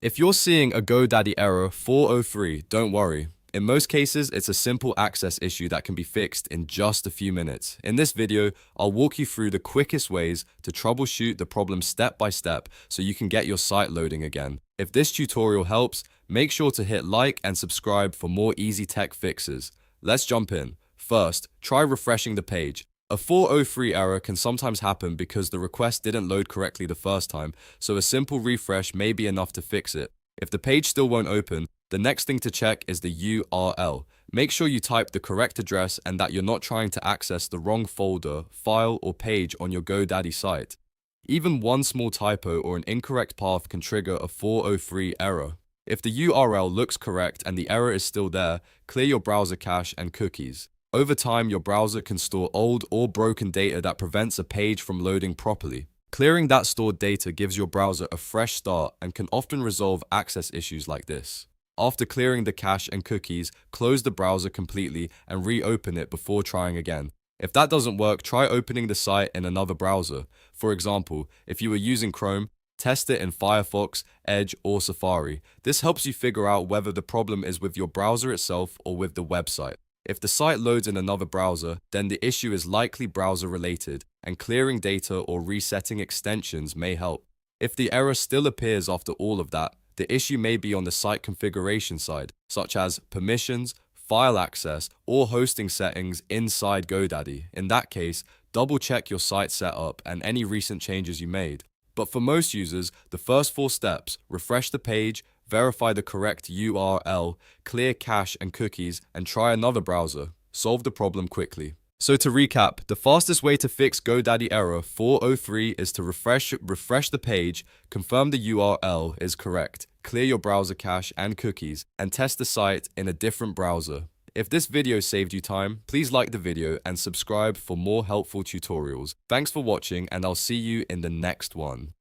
If you're seeing a GoDaddy error 403, don't worry. In most cases, it's a simple access issue that can be fixed in just a few minutes. In this video, I'll walk you through the quickest ways to troubleshoot the problem step by step so you can get your site loading again. If this tutorial helps, make sure to hit like and subscribe for more easy tech fixes. Let's jump in. First, try refreshing the page. A 403 error can sometimes happen because the request didn't load correctly the first time, so a simple refresh may be enough to fix it. If the page still won't open, the next thing to check is the URL. Make sure you type the correct address and that you're not trying to access the wrong folder, file, or page on your GoDaddy site. Even one small typo or an incorrect path can trigger a 403 error. If the URL looks correct and the error is still there, clear your browser cache and cookies. Over time, your browser can store old or broken data that prevents a page from loading properly. Clearing that stored data gives your browser a fresh start and can often resolve access issues like this. After clearing the cache and cookies, close the browser completely and reopen it before trying again. If that doesn't work, try opening the site in another browser. For example, if you were using Chrome, test it in Firefox, Edge, or Safari. This helps you figure out whether the problem is with your browser itself or with the website. If the site loads in another browser, then the issue is likely browser-related, and clearing data or resetting extensions may help. If the error still appears after all of that, the issue may be on the site configuration side, such as permissions, file access, or hosting settings inside GoDaddy. In that case, double-check your site setup and any recent changes you made. But for most users, the first 4 steps, refresh the page, verify the correct URL, clear cache and cookies, and try another browser, solve the problem quickly. So to recap, the fastest way to fix GoDaddy error 403 is to refresh the page, confirm the URL is correct, clear your browser cache and cookies, and test the site in a different browser. If this video saved you time, please like the video and subscribe for more helpful tutorials. Thanks for watching, and I'll see you in the next one.